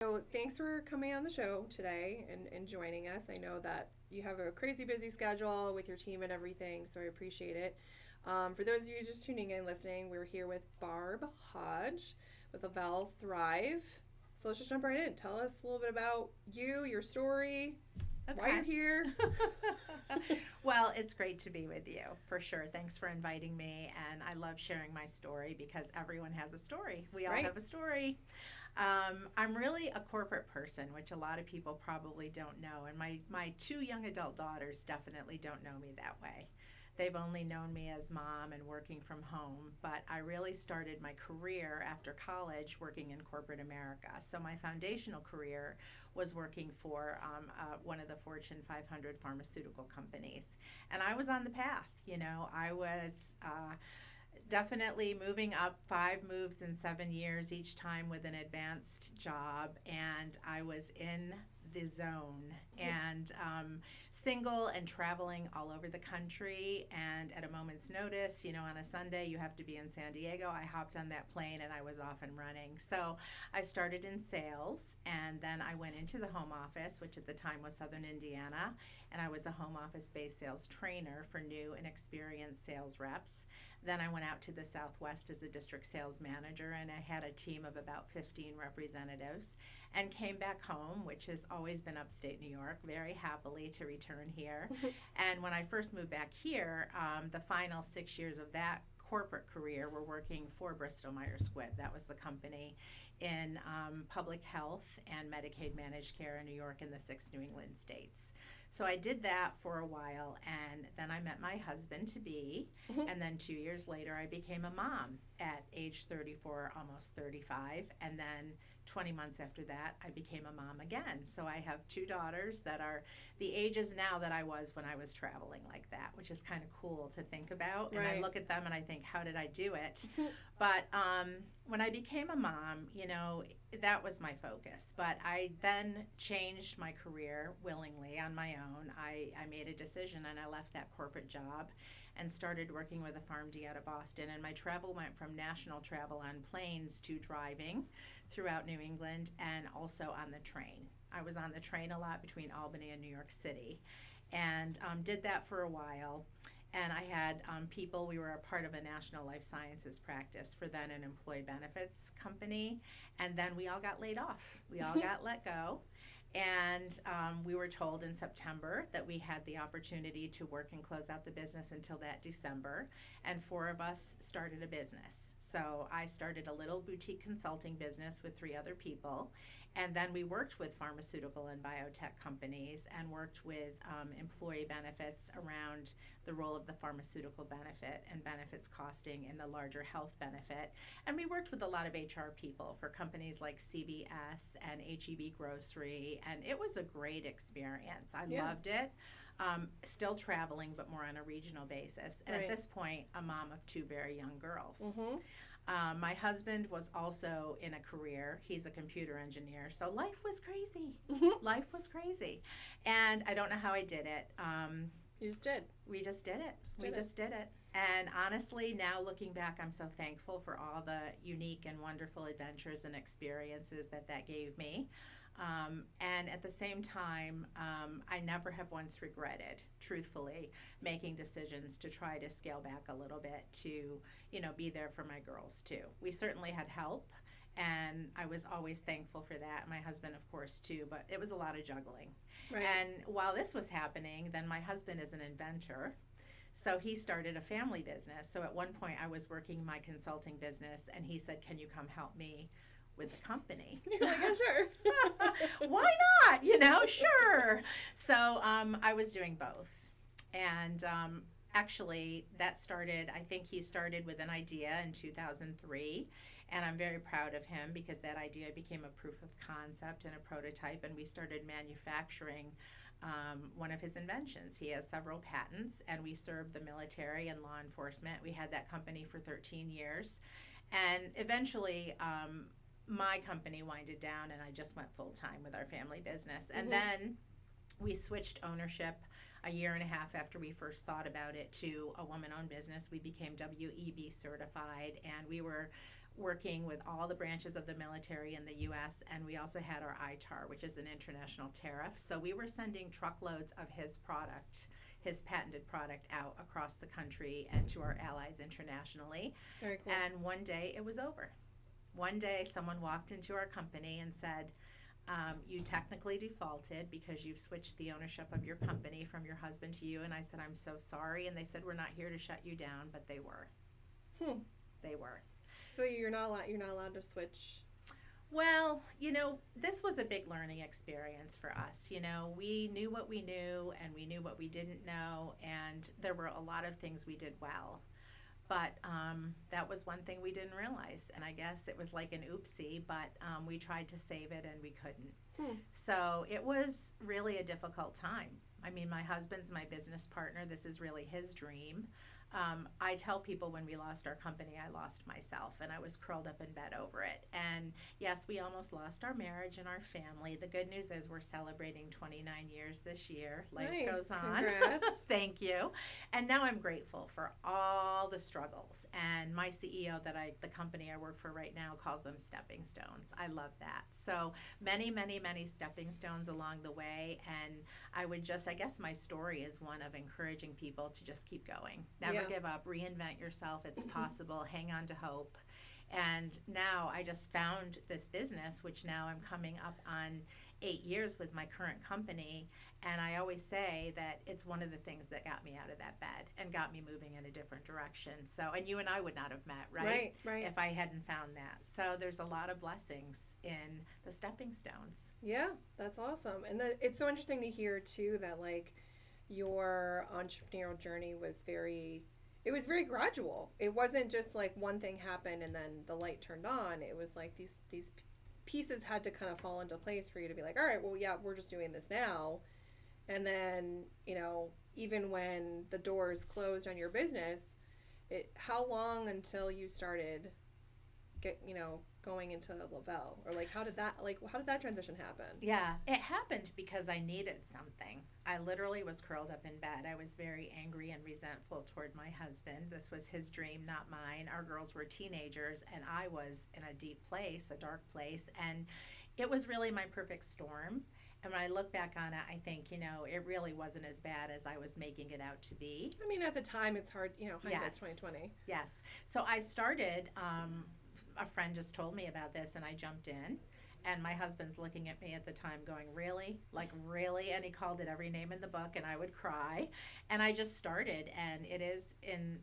So thanks for coming on the show today and joining us. I know that you have a crazy busy schedule with your team and everything, so I appreciate it. For those of you just tuning in, listening, we're here with Barb Hodge with Le-Vel Thrive. So let's just jump right in. Tell us a little bit about you, your story, why you're here. Well, it's great to be with you, for sure. Thanks for inviting me, and I love sharing my story because everyone has a story. We all Right. have a story. I'm really a corporate person, which a lot of people probably don't know, and my two young adult daughters definitely don't know me that way. They've only known me as mom and working from home, but I really started my career after college working in corporate America. So my foundational career was working for one of the Fortune 500 pharmaceutical companies. And I was on the path, I was definitely moving up 5 moves in 7 years, each time with an advanced job. And I was in the zone and single and traveling all over the country. And at a moment's notice, on a Sunday, you have to be in San Diego. I hopped on that plane and I was off and running. So I started in sales, and then I went into the home office, which at the time was Southern Indiana. And I was a home office-based sales trainer for new and experienced sales reps. Then I went out to the Southwest as a district sales manager, and I had a team of about 15 representatives, and came back home, which has always been upstate New York, very happily to return here. And when I first moved back here, the final 6 years of that corporate career were working for Bristol Myers Squibb. That was the company in public health and Medicaid managed care in New York and the 6 New England states. So I did that for a while, and then I met my husband-to-be, and then 2 years later I became a mom at age 34, almost 35, and then 20 months after that I became a mom again. So I have 2 daughters that are the ages now that I was when I was traveling like that, which is kind of cool to think about. And I Right. look at them and I think, how did I do it? But when I became a mom, that was my focus. But I then changed my career willingly on my own. I made a decision and I left that corporate job and started working with a PharmD out of Boston. And my travel went from national travel on planes to driving throughout New England and also on the train. I was on the train a lot between Albany and New York City, and did that for a while. And I had people, we were a part of a national life sciences practice for then an employee benefits company. And then we all got laid off. We all got let go. And we were told in September that we had the opportunity to work and close out the business until that December. And 4 of us started a business. So I started a little boutique consulting business with 3 other people. And then we worked with pharmaceutical and biotech companies and worked with employee benefits around the role of the pharmaceutical benefit and benefits costing in the larger health benefit. And we worked with a lot of HR people for companies like CBS and HEB Grocery, and it was a great experience. I loved it. Still traveling, but more on a regional basis. And Right. at this point, a mom of 2 very young girls. Mm-hmm. My husband was also in a career. He's a computer engineer. So life was crazy. Life was crazy. And I don't know how I did it. You just did. We just did it. We just did it. And honestly, now looking back, I'm so thankful for all the unique and wonderful adventures and experiences that gave me. And at the same time, I never have once regretted, truthfully, making decisions to try to scale back a little bit to, be there for my girls too. We certainly had help, and I was always thankful for that. My husband, of course, too, but it was a lot of juggling. Right. And while this was happening, then my husband is an inventor. So he started a family business. So at one point I was working my consulting business, and he said, "Can you come help me with the company?" You're like, "Yeah, sure." Why not? Sure. So I was doing both. And actually, that started, I think he started with an idea in 2003. And I'm very proud of him because that idea became a proof of concept and a prototype. And we started manufacturing one of his inventions. He has several patents, and we served the military and law enforcement. We had that company for 13 years. And eventually, my company winded down, and I just went full time with our family business. And then we switched ownership. a year and a half after we first thought about it, to a woman-owned business. We became WEB certified, and we were working with all the branches of the military in the U.S., and we also had our ITAR, which is an international tariff. So we were sending truckloads of his product, his patented product, out across the country and to our allies internationally. Very cool. And one day it was over. One day someone walked into our company and said, you technically defaulted because you've switched the ownership of your company from your husband to you. And I said, I'm so sorry. And they said, we're not here to shut you down, but they were. They were. So you're not allowed to switch. Well, this was a big learning experience for us. We knew what we knew and we knew what we didn't know, and there were a lot of things we did well. But that was one thing we didn't realize, and I guess it was like an oopsie, but we tried to save it and we couldn't. So it was really a difficult time. I mean, my husband's my business partner. This is really his dream. I tell people when we lost our company, I lost myself, and I was curled up in bed over it. And yes, we almost lost our marriage and our family. The good news is we're celebrating 29 years this year. Life goes on. Congrats. Thank you. And now I'm grateful for all the struggles. And my CEO the company I work for right now, calls them stepping stones. I love that. So many, many, many stepping stones along the way. And I guess my story is one of encouraging people to just keep going. Never give up, reinvent yourself. It's possible. Hang on to hope. And now I just found this business, which now I'm coming up on 8 years with my current company. And I always say that it's one of the things that got me out of that bed and got me moving in a different direction. So, and you and I would not have met, right? Right. If I hadn't found that. So there's a lot of blessings in the stepping stones. Yeah, that's awesome. And it's so interesting to hear too that like your entrepreneurial journey was very gradual. It wasn't just like one thing happened and then the light turned on. It was like these pieces had to kind of fall into place for you to be like, all right, well, yeah, we're just doing this now. And then, even when the doors closed on your business, how long until you started going into Le-Vel? Or like how did that transition happen? Yeah, it happened because I needed something. I literally was curled up in bed. I was very angry and resentful toward my husband. This was his dream, not mine. Our girls were teenagers and I was in a deep place, a dark place, and it was really my perfect storm. And when I look back on it, I think, it really wasn't as bad as I was making it out to be. I mean, at the time it's hard, hindsight's 2020. Yes. So I started, a friend just told me about this and I jumped in. And my husband's looking at me at the time going, really? Like, really? And he called it every name in the book, and I would cry. And I just started, and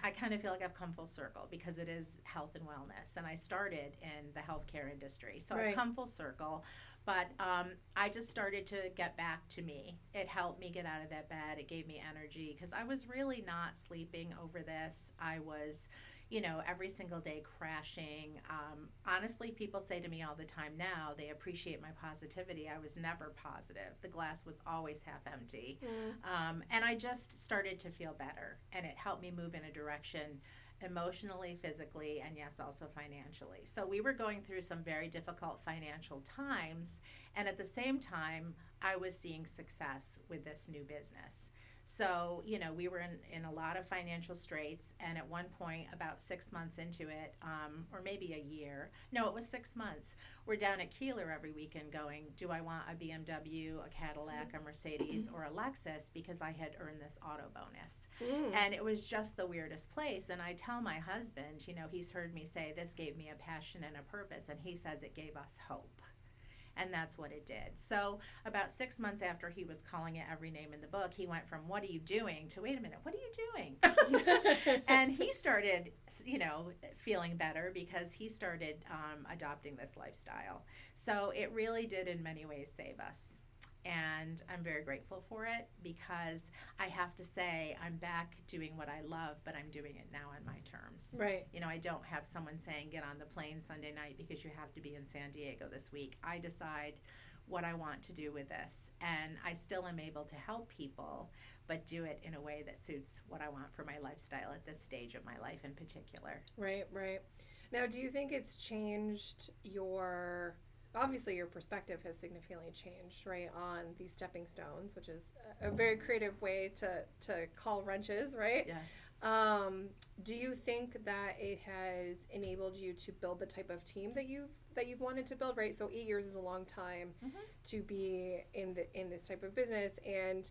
I kind of feel like I've come full circle because it is health and wellness. And I started in the healthcare industry. So I've come full circle. But I just started to get back to me. It helped me get out of that bed. It gave me energy because I was really not sleeping over this. I was every single day crashing. Honestly, people say to me all the time now, they appreciate my positivity. I was never positive. The glass was always half empty. And I just started to feel better. And it helped me move in a direction emotionally, physically, and yes, also financially. So we were going through some very difficult financial times. And at the same time, I was seeing success with this new business. So, we were in a lot of financial straits, and at one point, about 6 months into it, or maybe a year, no, it was 6 months, we're down at Keeler every weekend going, do I want a BMW, a Cadillac, a Mercedes, or a Lexus, because I had earned this auto bonus. And it was just the weirdest place, and I tell my husband, he's heard me say, this gave me a passion and a purpose, and he says it gave us hope. And that's what it did. So about 6 months after he was calling it every name in the book, he went from, what are you doing, to, wait a minute, what are you doing? And he started, feeling better because he started adopting this lifestyle. So it really did in many ways save us. And I'm very grateful for it because I have to say I'm back doing what I love, but I'm doing it now on my terms. Right. I don't have someone saying get on the plane Sunday night because you have to be in San Diego this week. I decide what I want to do with this, and I still am able to help people, but do it in a way that suits what I want for my lifestyle at this stage of my life in particular. Right. Now, do you think it's changed your obviously your perspective has significantly changed, right, on these stepping stones, which is a very creative way to call wrenches, right? Yes. Do you think that it has enabled you to build the type of team that you've wanted to build, right? So 8 years is a long time to be in this type of business, and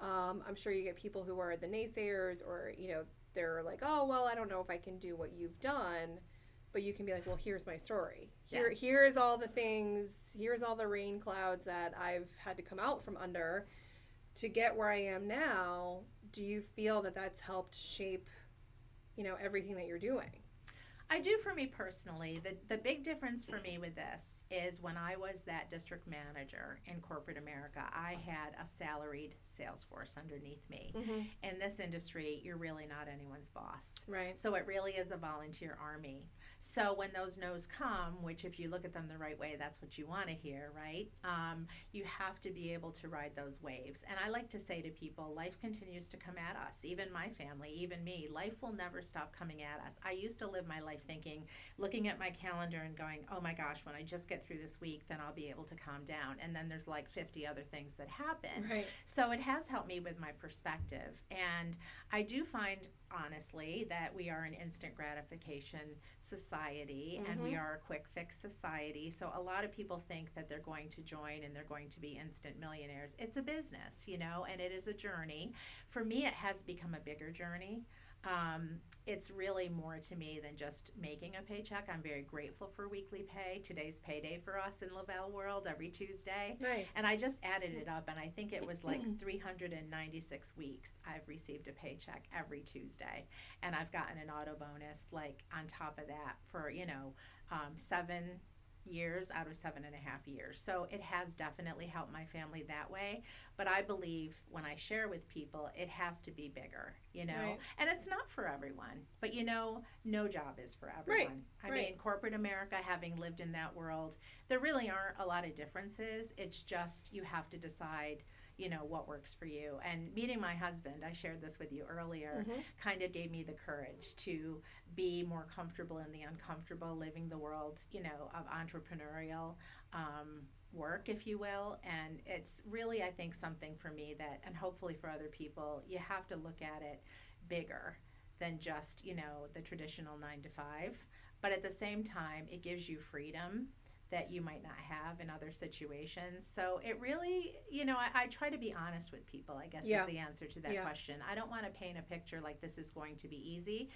I'm sure you get people who are the naysayers, or they're like, oh well, I don't know if I can do what you've done, but you can be like, well, here's my story. Here's all the things. Here's all the rain clouds that I've had to come out from under to get where I am now. Do you feel that that's helped shape, everything that you're doing? I do, for me personally. The big difference for me with this is when I was that district manager in corporate America, I had a salaried sales force underneath me. In this industry, you're really not anyone's boss. Right. So it really is a volunteer army. So when those no's come, which if you look at them the right way, that's what you want to hear, right? You have to be able to ride those waves. And I like to say to people, life continues to come at us. Even my family, even me, life will never stop coming at us. I used to live my life thinking, looking at my calendar and going, oh my gosh, when I just get through this week, then I'll be able to calm down. And then there's like 50 other things that happen. Right. So it has helped me with my perspective. And I do find, honestly, that we are an instant gratification society and we are a quick fix society. So a lot of people think that they're going to join and they're going to be instant millionaires. It's a business, and it is a journey. For me, it has become a bigger journey. It's really more to me than just making a paycheck. I'm very grateful for weekly pay. Today's payday for us in Le-Vel world, every Tuesday. Nice. And I just added it up, and I think it was like 396 weeks I've received a paycheck every Tuesday. And I've gotten an auto bonus like on top of that for, 7 years out of 7.5 years. So it has definitely helped my family that way. But I believe when I share with people, it has to be bigger, Right. And it's not for everyone. But no job is for everyone. I mean, corporate America, having lived in that world, there really aren't a lot of differences. It's just you have to decide what works for you. And meeting my husband, I shared this with you earlier, kind of gave me the courage to be more comfortable in the uncomfortable, living the world, of entrepreneurial work, if you will. And it's really, I think, something for me that, and hopefully for other people, you have to look at it bigger than just, the traditional 9 to 5. But at the same time, it gives you freedom that you might not have in other situations. So it really, I try to be honest with people, I guess is the answer to that question. I don't want to paint a picture like this is going to be easy.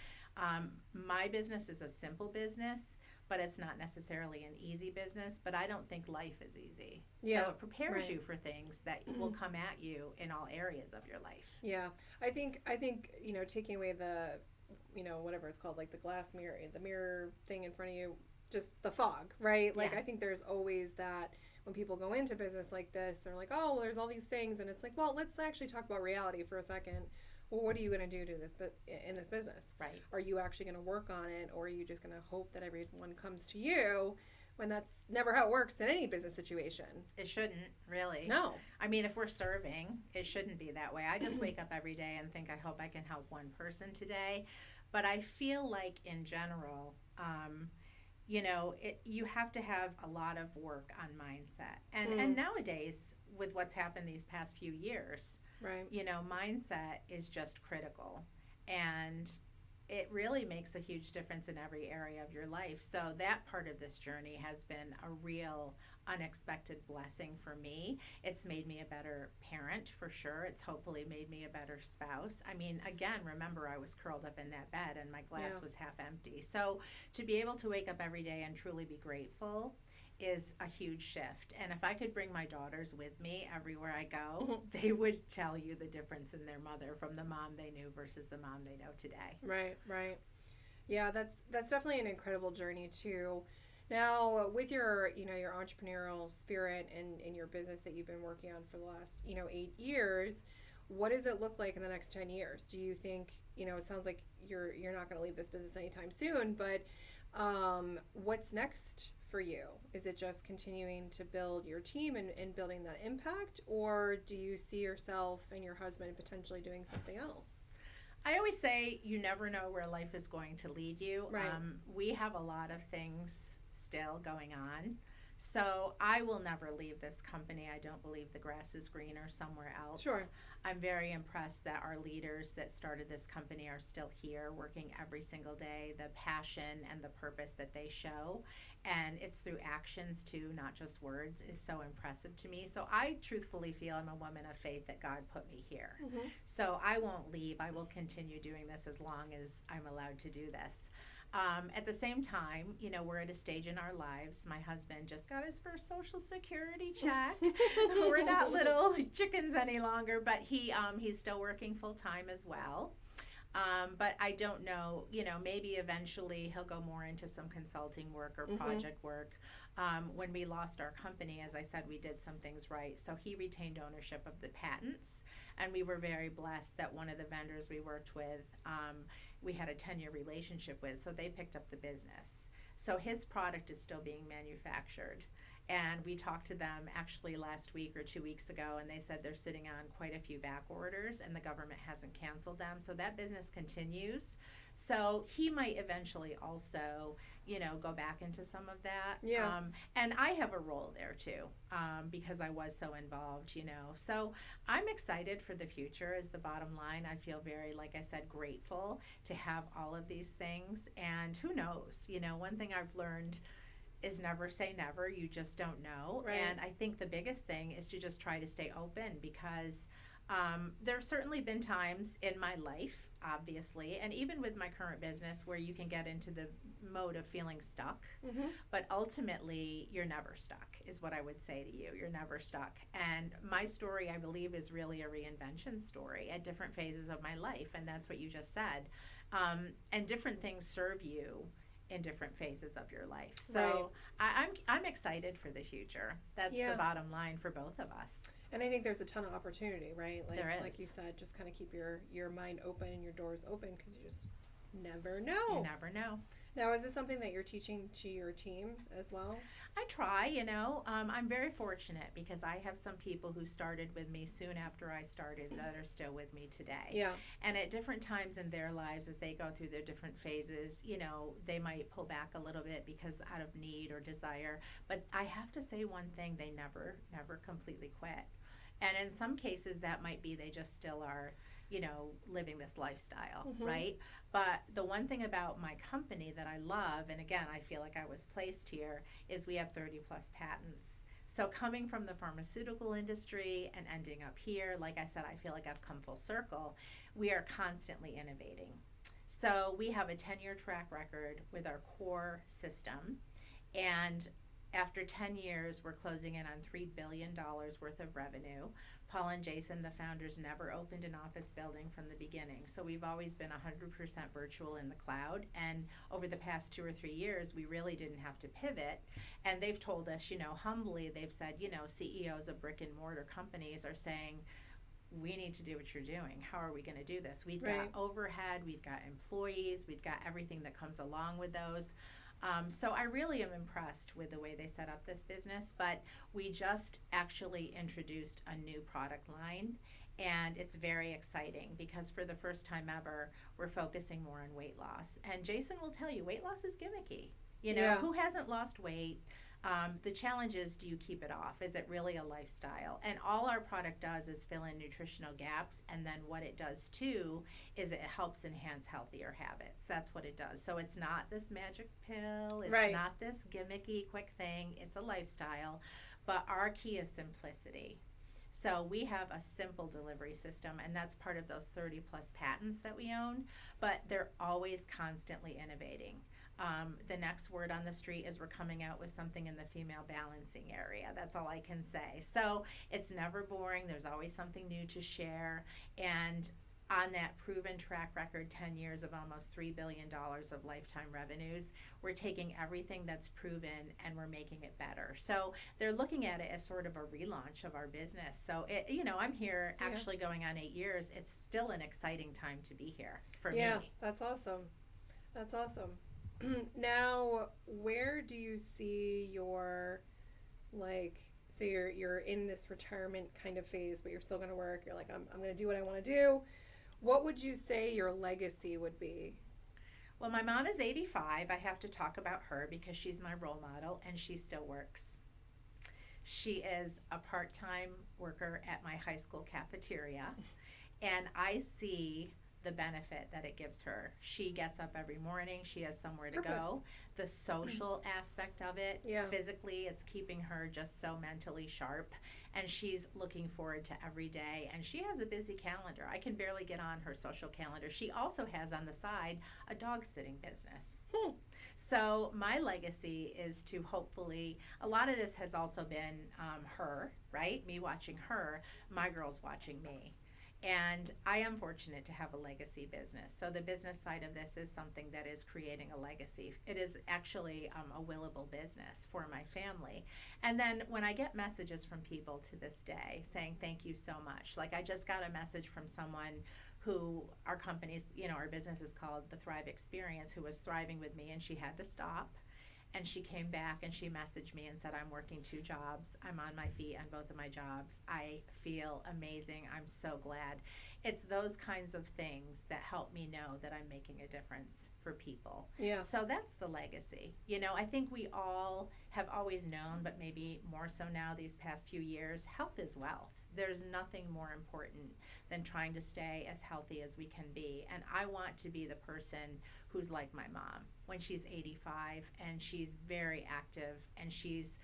My business is a simple business, but it's not necessarily an easy business, but I don't think life is easy. Yeah. So it prepares you for things that will come at you in all areas of your life. Yeah. I think, taking away the, whatever it's called, like the glass mirror, the mirror thing in front of you, just the fog, right? Like, I think there's always that when people go into business like this, they're like, oh, well, there's all these things. And it's like, well, let's actually talk about reality for a second. Well, what are you going to do in this business? Right. Are you actually going to work on it? Or are you just going to hope that everyone comes to you, when that's never how it works in any business situation? It shouldn't, really. No. I mean, if we're serving, it shouldn't be that way. I just wake up every day and think, I hope I can help one person today. But I feel like in general, you have to have a lot of work on mindset. And nowadays, with what's happened these past few years, right? Mindset is just critical. And it really makes a huge difference in every area of your life. So that part of this journey has been a real unexpected blessing for me. It's made me a better parent, for sure. It's hopefully made me a better spouse. I mean, again, remember, I was curled up in that bed and my glass was half empty. So to be able to wake up every day and truly be grateful is a huge shift. And if I could bring my daughters with me everywhere I go, they would tell you the difference in their mother from the mom they knew versus the mom they know today. Right. Yeah, that's definitely an incredible journey too. Now, with your your entrepreneurial spirit and your business that you've been working on for the last 8 years, what does it look like in the next 10 years? Do you think, it sounds like you're not going to leave this business anytime soon, but what's next for you? Is it just continuing to build your team and building that impact, or do you see yourself and your husband potentially doing something else? I always say you never know where life is going to lead you. Right. We have a lot of things still going on. So I will never leave this company. I don't believe the grass is greener somewhere else. Sure. I'm very impressed that our leaders that started this company are still here working every single day. The passion and the purpose that they show, and it's through actions too, not just words, is so impressive to me. So I truthfully feel I'm a woman of faith that God put me here. Mm-hmm. So I won't leave. I will continue doing this as long as I'm allowed to do this. At the same time, you know, we're at a stage in our lives. My husband just got his first Social Security check. We're not little chickens any longer, but he's still working full time as well. But I don't know, you know, maybe eventually he'll go more into some consulting work or project work. When we lost our company, as I said, we did some things right. So he retained ownership of the patents, and we were very blessed that one of the vendors we worked with, we had a 10-year relationship with, so they picked up the business. So his product is still being manufactured. And we talked to them actually last week or 2 weeks ago, and they said they're sitting on quite a few back orders, and the government hasn't canceled them. So that business continues. So he might eventually also, you know, go back into some of that. Yeah. And I have a role there too, because I was so involved, you know. So I'm excited for the future is the bottom line. I feel very, like I said, grateful to have all of these things. And who knows, you know, one thing I've learned is never say never. You just don't know. Right. And I think the biggest thing is to just try to stay open, because there have certainly been times in my life, obviously, and even with my current business, where you can get into the mode of feeling stuck. Mm-hmm. But ultimately, you're never stuck, is what I would say to you. You're never stuck. And my story, I believe, is really a reinvention story at different phases of my life. And that's what you just said. And different things serve you in different phases of your life. So Right. I'm excited for the future. That's Yeah. the bottom line for both of us. And I think there's a ton of opportunity, right? Like, There is. like you said, just kind of keep your mind open and your doors open, because you just never know. You never know. Now, is this something that you're teaching to your team as well? I try, you know. I'm very fortunate because I have some people who started with me soon after I started that are still with me today. Yeah. And at different times in their lives, as they go through their different phases, you know, they might pull back a little bit because out of need or desire. But I have to say one thing, they never completely quit. And in some cases, that might be they just still are, you know, living this lifestyle, Mhm. right? But the one thing about my company that I love, and again, I feel like I was placed here, is we have 30 plus patents. So coming from the pharmaceutical industry and ending up here, like I said, I feel like I've come full circle. We are constantly innovating. So we have a 10-year track record with our core system. And after 10 years, we're closing in on $3 billion worth of revenue. Paul and Jason, the founders, never opened an office building from the beginning. So we've always been 100% virtual in the cloud. And over the past 2 or 3 years, we really didn't have to pivot. And they've told us, you know, humbly, they've said, you know, CEOs of brick and mortar companies are saying, we need to do what you're doing. How are we going to do this? We've Right. got overhead, we've got employees, we've got everything that comes along with those. So I really am impressed with the way they set up this business, but we just actually introduced a new product line, and it's very exciting because for the first time ever, we're focusing more on weight loss. And Jason will tell you, weight loss is gimmicky. You know, Yeah. who hasn't lost weight? The challenge is, do you keep it off? Is it really a lifestyle? And all our product does is fill in nutritional gaps, and then what it does too is it helps enhance healthier habits. That's what it does. So it's not this magic pill. It's Right. not this gimmicky quick thing. It's a lifestyle. But our key is simplicity. So we have a simple delivery system, and that's part of those 30 plus patents that we own, but they're always constantly innovating. The next word on the street is we're coming out with something in the female balancing area. That's all I can say. So it's never boring. There's always something new to share. And on that proven track record, 10 years of almost $3 billion of lifetime revenues, we're taking everything that's proven and we're making it better. So they're looking at it as sort of a relaunch of our business. So, you know, I'm here Yeah. actually going on 8 years. It's still an exciting time to be here for Yeah, me. that's awesome. That's awesome. Now, where do you see your, like, so you're in this retirement kind of phase, but you're still going to work. You're like, I'm going to do what I want to do. What would you say your legacy would be? Well, my mom is 85. I have to talk about her because she's my role model and she still works. She is a part-time worker at my high school cafeteria, and I see the benefit that it gives her. She gets up every morning. She has somewhere to go. The social aspect of it, physically, it's keeping her just so mentally sharp. And she's looking forward to every day. And she has a busy calendar. I can barely get on her social calendar. She also has on the side a dog sitting business. So my legacy is to hopefully, a lot of this has also been her, right? Me watching her, my girls watching me. And I am fortunate to have a legacy business. So the business side of this is something that is creating a legacy. It is actually a willable business for my family. And then when I get messages from people to this day saying thank you so much, like I just got a message from someone who our company's, our business is called The Thrive Experience, who was thriving with me and she had to stop. And she came back and she messaged me and said, I'm working 2 jobs. I'm on my feet on both of my jobs. I feel amazing. I'm so glad. It's those kinds of things that help me know that I'm making a difference for people. Yeah. So that's the legacy. I think we all have always known, but maybe more so now these past few years, health is wealth. There's nothing more important than trying to stay as healthy as we can be. And I want to be the person who's like my mom when she's 85 and she's very active and she's,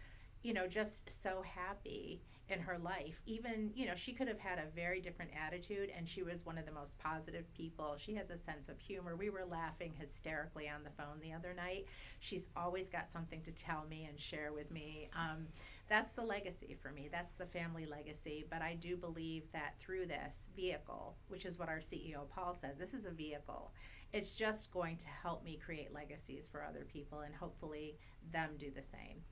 just so happy in her life. Even, she could have had a very different attitude and she was one of the most positive people. She has a sense of humor. We were laughing hysterically on the phone the other night. She's always got something to tell me and share with me. That's the legacy for me. That's the family legacy. But I do believe that through this vehicle, which is what our CEO Paul says, this is a vehicle. It's just going to help me create legacies for other people and hopefully them do the same.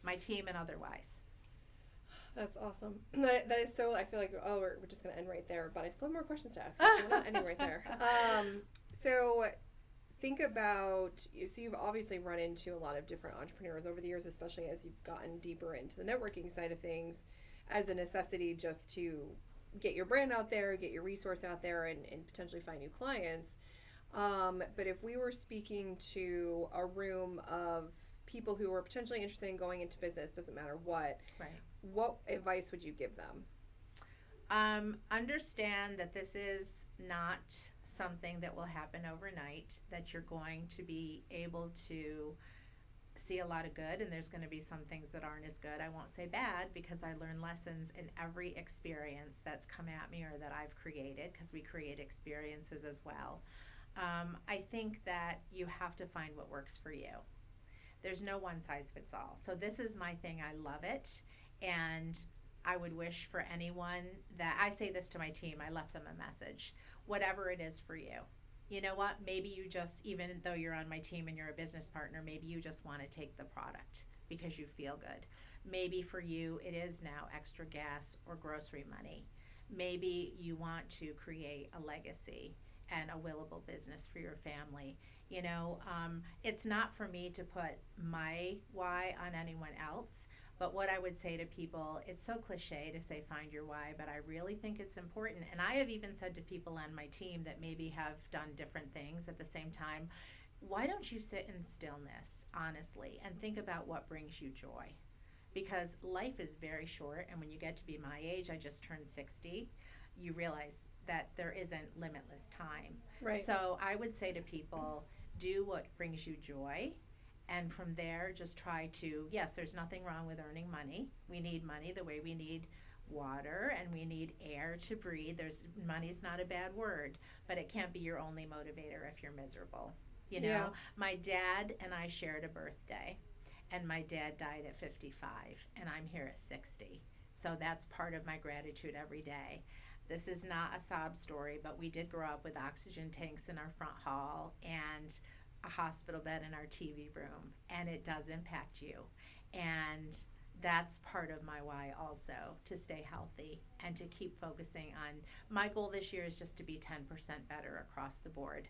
My team and otherwise. That's awesome. That is so, I feel like, we're just going to end right there, but I still have more questions to ask you, so we're not ending right there. So think about, so you've obviously run into a lot of different entrepreneurs over the years, especially as you've gotten deeper into the networking side of things as a necessity just to get your brand out there, get your resource out there, and potentially find new clients. But if we were speaking to a room of people who are potentially interested in going into business, doesn't matter what, right. What advice would you give them? Understand that this is not something that will happen overnight, that you're going to be able to see a lot of good, and there's going to be some things that aren't as good. I won't say bad because I learn lessons in every experience that's come at me or that I've created, because we create experiences as well. I think that you have to find what works for you. There's no one size fits all. So this is my thing. I love it. And I would wish for anyone that, I say this to my team, I left them a message, whatever it is for you. You know what? Maybe you just, even though you're on my team and you're a business partner, maybe you just want to take the product because you feel good. Maybe for you, it is now extra gas or grocery money. Maybe you want to create a legacy and a willable business for your family. It's not for me to put my why on anyone else, but what I would say to people, it's so cliche to say find your why, but I really think it's important. And I have even said to people on my team that maybe have done different things at the same time, why don't you sit in stillness, honestly, and think about what brings you joy? Because life is very short, and when you get to be my age, I just turned 60, you realize that there isn't limitless time. Right. So I would say to people, do what brings you joy. And from there, just try to, yes, there's nothing wrong with earning money. We need money the way we need water and we need air to breathe. Money's not a bad word, but it can't be your only motivator if you're miserable. Yeah. My dad and I shared a birthday, and my dad died at 55, and I'm here at 60. So that's part of my gratitude every day. This is not a sob story, but we did grow up with oxygen tanks in our front hall and a hospital bed in our TV room, and it does impact you. And that's part of my why also, to stay healthy and to keep focusing on, my goal this year is just to be 10% better across the board,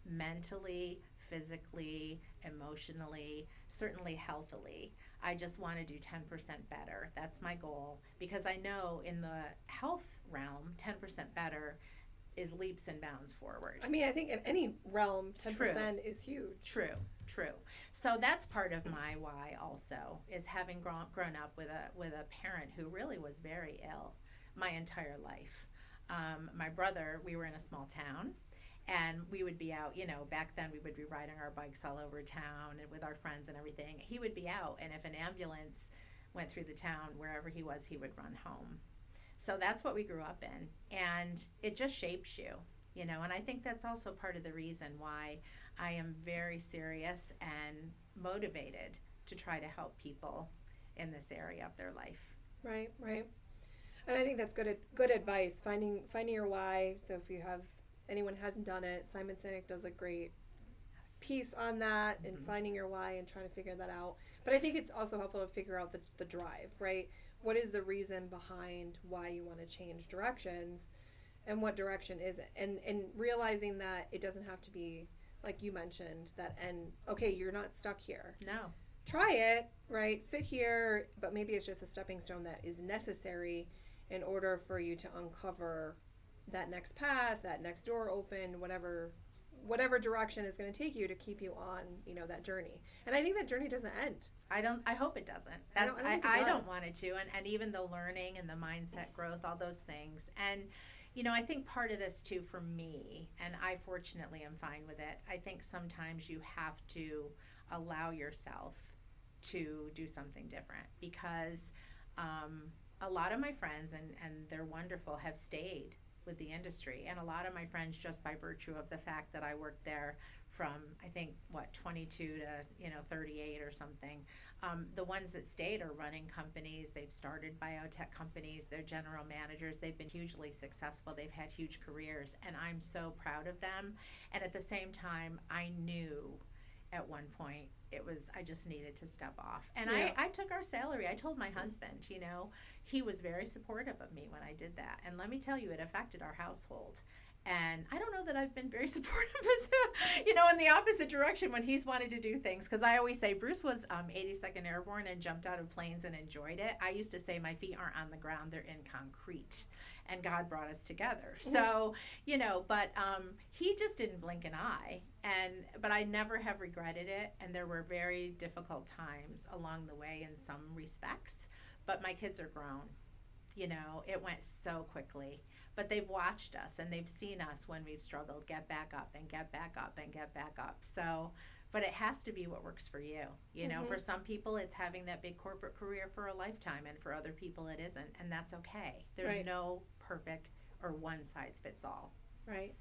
mentally, physically, emotionally, certainly healthily. I just want to do 10% better. That's my goal, because I know in the health realm, 10% better is leaps and bounds forward. I mean, I think in any realm, 10% is huge. True. So that's part of my why also, is having grown up with a parent who really was very ill my entire life. My brother, we were in a small town, and we would be out, back then we would be riding our bikes all over town and with our friends and everything. He would be out, and if an ambulance went through the town, wherever he was, he would run home. So that's what we grew up in, and it just shapes you, and I think that's also part of the reason why I am very serious and motivated to try to help people in this area of their life. Right. And I think that's good advice, finding your why. So if anyone hasn't done it, Simon Sinek does a great piece on that, and finding your why and trying to figure that out. But I think it's also helpful to figure out the drive, right? What is the reason behind why you want to change directions, and what direction is it? And realizing that it doesn't have to be, like you mentioned, okay, you're not stuck here. No. Try it, right? Sit here, but maybe it's just a stepping stone that is necessary in order for you to uncover that next path, that next door open, whatever direction is going to take you to keep you on, that journey. And I think that journey doesn't end. I hope it doesn't. I don't want it to. And even the learning and the mindset growth, all those things. And, I think part of this too for me, and I fortunately am fine with it, I think sometimes you have to allow yourself to do something different, because a lot of my friends, and they're wonderful, have stayed with the industry. And a lot of my friends, just by virtue of the fact that I worked there from, I think, 22 to 38 or something, the ones that stayed are running companies. They've started biotech companies. They're general managers. They've been hugely successful. They've had huge careers, and I'm so proud of them. And at the same time, I knew at one point I just needed to step off. And yeah. I took our salary. I told my husband, he was very supportive of me when I did that. And let me tell you, it affected our household. And I don't know that I've been very supportive as, in the opposite direction when he's wanted to do things. Because I always say, Bruce was 82nd Airborne and jumped out of planes and enjoyed it. I used to say my feet aren't on the ground, they're in concrete. And God brought us together. So, but he just didn't blink an eye. But I never have regretted it. And there were very difficult times along the way in some respects. But my kids are grown. It went so quickly. But they've watched us and they've seen us when we've struggled, get back up and get back up and get back up. So, but it has to be what works for you. For some people, it's having that big corporate career for a lifetime, and for other people, it isn't. And that's okay. There's no perfect or one size fits all. Right.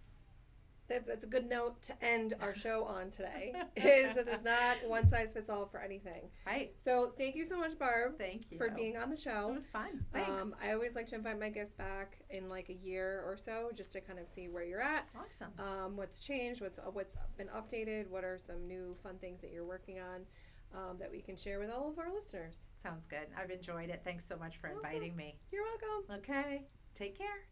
That's a good note to end our show on today, is that there's not one size fits all for anything. Right. So thank you so much, Barb. Thank you. For being on the show. It was fun. Thanks. I always like to invite my guests back in like a year or so, just to kind of see where you're at. Awesome. What's changed, what's been updated, what are some new fun things that you're working on that we can share with all of our listeners. Sounds good. I've enjoyed it. Thanks so much for inviting me. You're welcome. Okay. Take care.